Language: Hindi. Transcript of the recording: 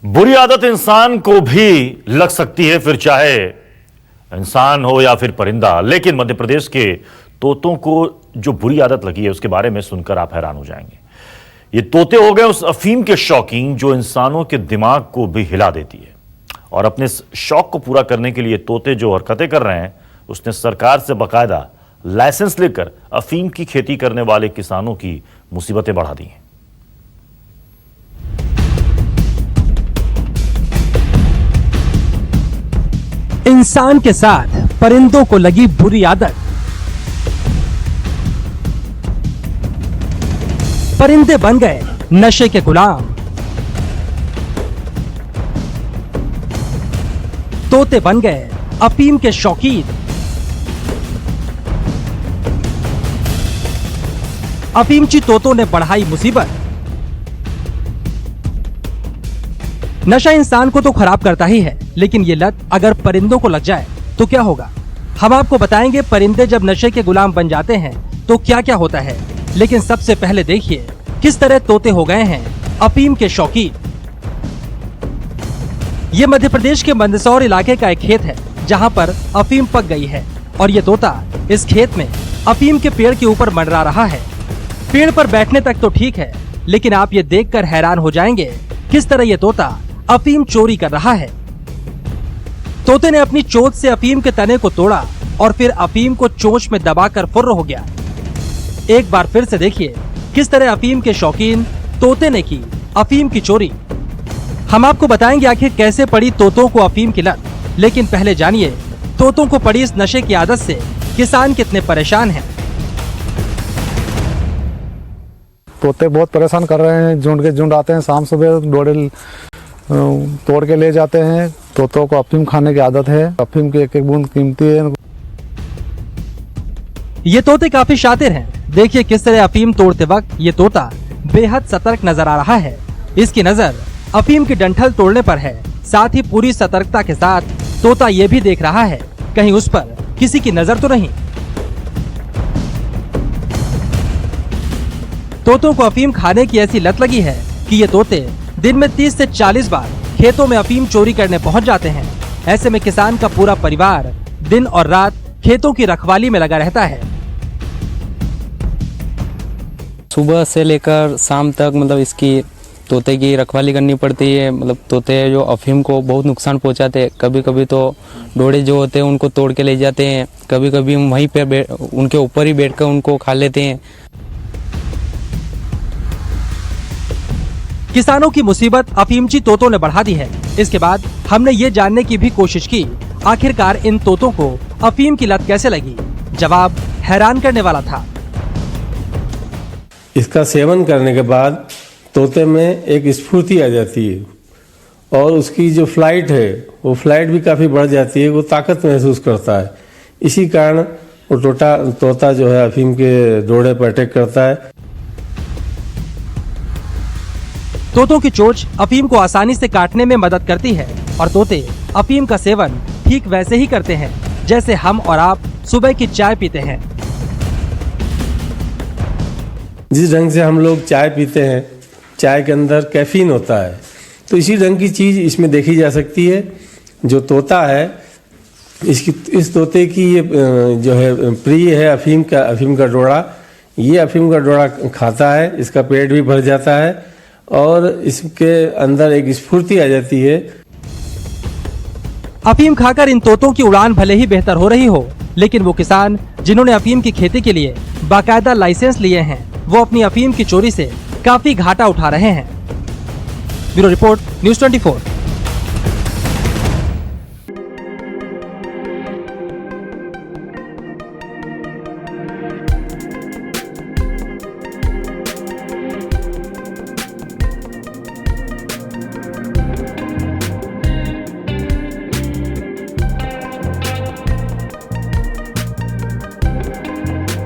बुरी आदत इंसान को भी लग सकती है, फिर चाहे इंसान हो या फिर परिंदा। लेकिन मध्य प्रदेश के तोतों को जो बुरी आदत लगी है उसके बारे में सुनकर आप हैरान हो जाएंगे। ये तोते हो गए उस अफीम के शौकीन जो इंसानों के दिमाग को भी हिला देती है। और अपने शौक को पूरा करने के लिए तोते जो हरकतें कर रहे हैं, उसने सरकार से बाकायदा लाइसेंस लेकर अफीम की खेती करने वाले किसानों की मुसीबतें बढ़ा दी हैं। इंसान के साथ परिंदों को लगी बुरी आदत। परिंदे बन गए नशे के गुलाम। तोते बन गए अफीम के शौकीन। अफीमची तोतों ने बढ़ाई मुसीबत। नशा इंसान को तो खराब करता ही है, लेकिन ये लत अगर परिंदों को लग जाए तो क्या होगा? हम आपको बताएंगे परिंदे जब नशे के गुलाम बन जाते हैं तो क्या क्या होता है। लेकिन सबसे पहले देखिए किस तरह तोते हो गए हैं अफीम के शौकीन। ये मध्य प्रदेश के मंदसौर इलाके का एक खेत है जहां पर अफीम पक गई है और ये तोता इस खेत में अफीम के पेड़ के ऊपर मंडरा रहा है। पेड़ पर बैठने तक तो ठीक है, लेकिन आप ये देखकर हैरान हो जाएंगे किस तरह ये तोता अफीम चोरी कर रहा है। तोते ने अपनी चोंच से अफीम के तने को तोड़ा और फिर अफीम को चोंच में दबाकर फुर्र हो गया। एक बार फिर से देखिए किस तरह अफीम के शौकीन तोते ने की अफीम की चोरी। हम आपको बताएंगे आखिर कैसे पड़ी तोतों को अफीम की लत। लेकिन पहले जानिए तोतों को पड़ी इस नशे की आदत से किसान कितने परेशान हैं। तोते बहुत परेशान कर रहे हैं। झुंड के झुंड आते हैं, शाम सुबह डोडे तोड़ के ले जाते हैं। तोतों को अफीम खाने की आदत है। अफीम की एक एक बूंद कीमती है। ये तोते काफी शातिर हैं। देखिए किस तरह अफीम तोड़ते वक्त ये तोता बेहद सतर्क नजर आ रहा है। इसकी नजर अफीम की डंठल तोड़ने पर है। साथ ही पूरी सतर्कता के साथ तोता ये भी देख रहा है कहीं उस पर किसी की नजर तो नहीं। तोतों को अफीम खाने की ऐसी लत लगी है कि ये तोते दिन में 30 से 40 बार खेतों में अफीम चोरी करने पहुंच जाते हैं। ऐसे में किसान का पूरा परिवार दिन और रात खेतों की रखवाली में लगा रहता है। सुबह से लेकर शाम तक इसकी तोते की रखवाली करनी पड़ती है। तोते जो अफीम को बहुत नुकसान पहुंचाते हैं। कभी कभी तो डोड़े जो होते हैं उनको तोड़ के ले जाते हैं। कभी कभी वहीं पे उनके ऊपर ही बैठकर उनको खा लेते हैं। किसानों की मुसीबत अफीमची तोतों ने बढ़ा दी है। इसके बाद हमने ये जानने की भी कोशिश की आखिरकार इन तोतों को अफीम की लत कैसे लगी। जवाब हैरान करने वाला था। इसका सेवन करने के बाद तोते में एक स्फूर्ति आ जाती है और उसकी जो फ्लाइट है वो फ्लाइट भी काफ़ी बढ़ जाती है। वो ताकत महसूस करता है। इसी कारण वो तोता जो है अफीम के डोड़े पर अटैक करता है। तोतों की चोंच अफीम को आसानी से काटने में मदद करती है और तोते अफीम का सेवन ठीक वैसे ही करते हैं जैसे हम और आप सुबह की चाय पीते हैं। जिस ढंग से हम लोग चाय पीते हैं, चाय के अंदर कैफीन होता है, तो इसी ढंग की चीज़ इसमें देखी जा सकती है। जो तोता है इस तोते की ये जो है प्रिय है अफीम का डोड़ा। ये अफीम का डोड़ा खाता है, इसका पेट भी भर जाता है और इसके अंदर एक स्फूर्ति आ जाती है। अफीम खाकर इन तोतों की उड़ान भले ही बेहतर हो रही हो, लेकिन वो किसान जिन्होंने अफीम की खेती के लिए बाकायदा लाइसेंस लिए हैं, वो अपनी अफीम की चोरी से काफी घाटा उठा रहे हैं। Bureau report, news 24।